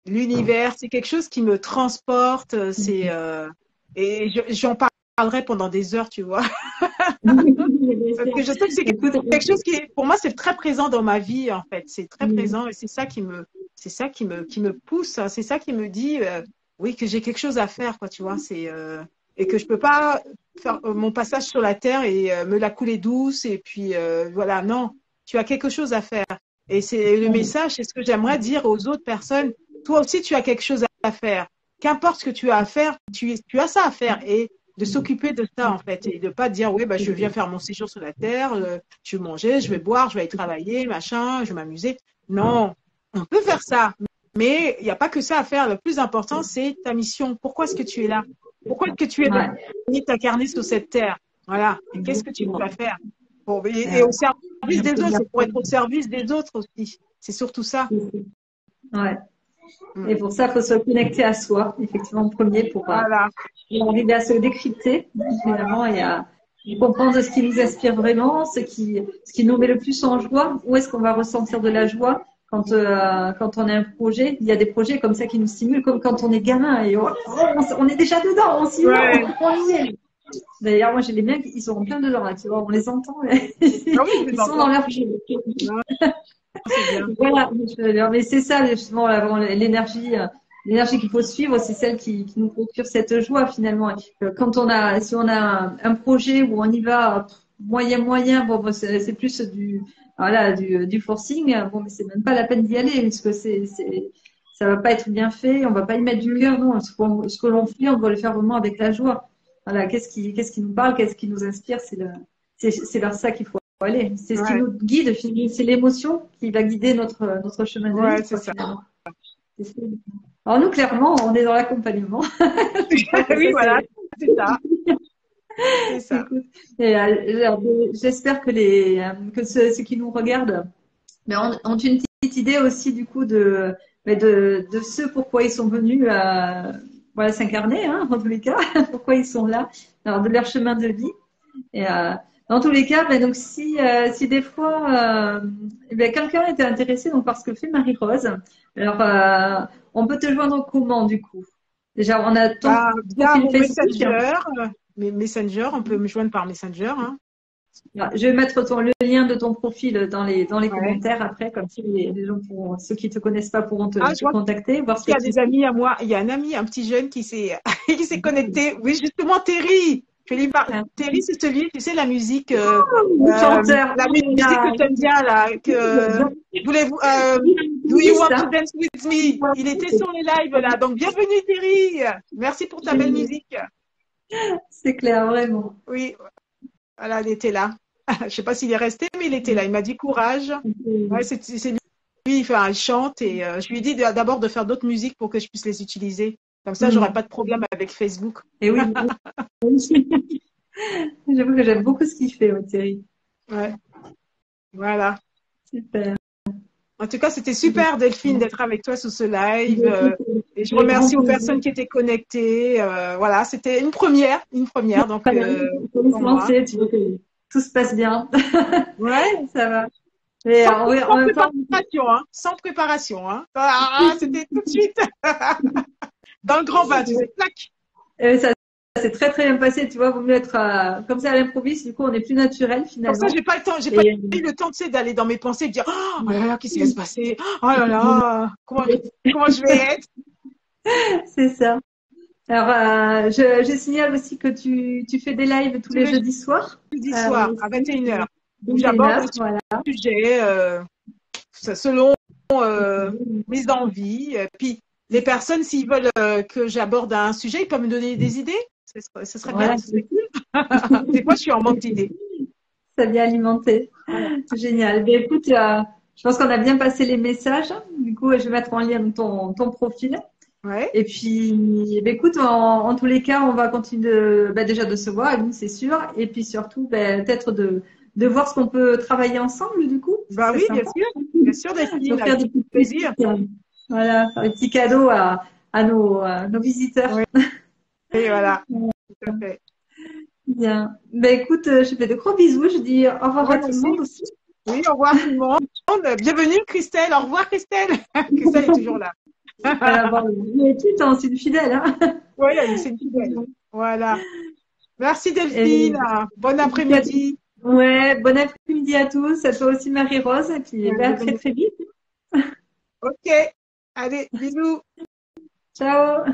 l'univers, c'est quelque chose qui me transporte. Et j'en parlerai pendant des heures, tu vois. Parce que je sais que c'est quelque chose qui pour moi, c'est très présent dans ma vie, en fait. C'est très présent et c'est ça qui me pousse. C'est ça qui me dit, oui, que j'ai quelque chose à faire, quoi, tu vois. Et que je peux pas faire mon passage sur la terre et me la couler douce et puis voilà, non, tu as quelque chose à faire. Et c'est le message, c'est ce que j'aimerais dire aux autres personnes. Toi aussi, tu as quelque chose à faire. Qu'importe ce que tu as à faire, tu as ça à faire et de s'occuper de ça en fait et de pas dire oui, bah, je viens faire mon séjour sur la terre, je vais manger, je vais boire, je vais aller travailler, machin, je vais m'amuser. Non, on peut faire ça, mais il n'y a pas que ça à faire. Le plus important, c'est ta mission. Pourquoi est-ce que tu es là? Pourquoi est-ce que tu es venu t'incarner sur cette terre? Voilà. Et qu'est-ce que tu dois faire? Bon, et au service des autres, c'est pour être au service des autres aussi. C'est surtout ça. Ouais. Et pour ça, il faut se connecter à soi, effectivement, en premier, pour arriver à se décrypter, finalement, et à comprendre ce qui nous inspire vraiment, ce qui nous met le plus en joie, où est-ce qu'on va ressentir de la joie quand on a un projet. Il y a des projets comme ça qui nous stimulent, comme quand on est gamin et on est déjà dedans, on s'y va, on y est. D'ailleurs, moi, j'ai les miens, ils sont en plein dedans, là, tu vois, on les entend, ils sont dans leur jeu. Voilà, mais c'est ça justement l'énergie qu'il faut suivre, c'est celle qui nous procure cette joie finalement. Si on a un projet où on y va moyen, bon, c'est plus du forcing. Bon, mais c'est même pas la peine d'y aller parce que ça va pas être bien fait, on va pas y mettre du cœur, non. Ce que l'on fait, on doit le faire vraiment avec la joie. Voilà, qu'est-ce qui nous parle, qu'est-ce qui nous inspire, c'est vers ça qu'il faut aller. C'est ce qui nous guide, c'est l'émotion qui va guider notre chemin de vie. Ouais, c'est ça. Alors nous, clairement, on est dans l'accompagnement. Oui, voilà, c'est ça. C'est ça. Écoute, j'espère que ceux qui nous regardent ont une petite idée aussi du coup de ce pourquoi ils sont venus s'incarner, hein, en tous les cas, pourquoi ils sont là, alors de leur chemin de vie. Et dans tous les cas, donc si des fois quelqu'un était intéressé donc par ce que fait Marie-Rose, alors on peut te joindre comment du coup? Déjà, on a ton profil Facebook. Messenger, on peut me joindre par Messenger. Hein. Je vais mettre le lien de ton profil dans les commentaires après, comme si les gens ceux qui te connaissent pas pourront te contacter, voir il y a des amis à moi. Il y a un ami, un petit jeune qui s'est connecté. Oui, justement, Terry. Terry, c'est celui, tu sais, la musique, chanteur, la musique que tu aimes bien là, voulez-vous, Do you want to dance with me? Il était sur les lives là, donc bienvenue Terry. Merci pour ta belle musique. C'est clair, vraiment. Oui, voilà, il était là. Je sais pas s'il est resté, mais il était là. Il m'a dit courage. Ouais, c'est lui, il chante et je lui ai dit d'abord de faire d'autres musiques pour que je puisse les utiliser. Comme ça, j'aurais pas de problème avec Facebook. Et oui. J'avoue que j'aime beaucoup ce qu'il fait, Thierry. Ouais. Voilà. Super. En tout cas, c'était super, Delphine, d'être avec toi sur ce live. Et je remercie aux personnes qui étaient connectées. Voilà, c'était une première. Donc, tu veux que tout se passe bien. Ouais, ça va. Et sans préparation, hein. Sans préparation, hein. Ah, c'était tout de suite. Dans le grand bain, tu sais, clac. Ça s'est très très bien passé, tu vois, vaut mieux être comme ça à l'improviste, du coup on est plus naturel finalement. Comme ça, j'ai pas eu le temps, tu sais, d'aller dans mes pensées et de dire oh là là, qu'est-ce qui va se passer? Oh là là, comment je vais être? C'est ça. Alors, je signale aussi que tu fais des lives tous les jeudis soirs. Jeudi soir, à 21h. Où j'aborde le sujet selon mes envies. Puis, les personnes, s'ils veulent que j'aborde un sujet, ils peuvent me donner des idées. Ce serait bien. C'est cool. Des fois, je suis en manque d'idées. Ça vient alimenter. C'est génial. Mais écoute, je pense qu'on a bien passé les messages. Du coup, je vais mettre en lien ton profil. Ouais. Et puis, écoute, en tous les cas, on va continuer déjà de se voir, nous, c'est sûr. Et puis surtout, peut-être de voir ce qu'on peut travailler ensemble, du coup. Bah oui, bien sûr, Delphine. Faire des petits plaisirs. Voilà, faire des petits cadeaux à nos visiteurs. Oui. Et voilà. Tout à fait. Bien. Écoute, je fais de gros bisous. Je dis au revoir à tout le monde aussi. Oui, au revoir tout le monde. Bienvenue, Christelle. Au revoir, Christelle. Christelle est toujours là. C'est une fidèle. Hein. Oui, c'est une fidèle. Voilà. Merci, Delphine. Bon après-midi. Ouais, bon après-midi à tous. À toi aussi, Marie-Rose. Et puis, à très, très vite. Ok. Allez, bisous. Ciao.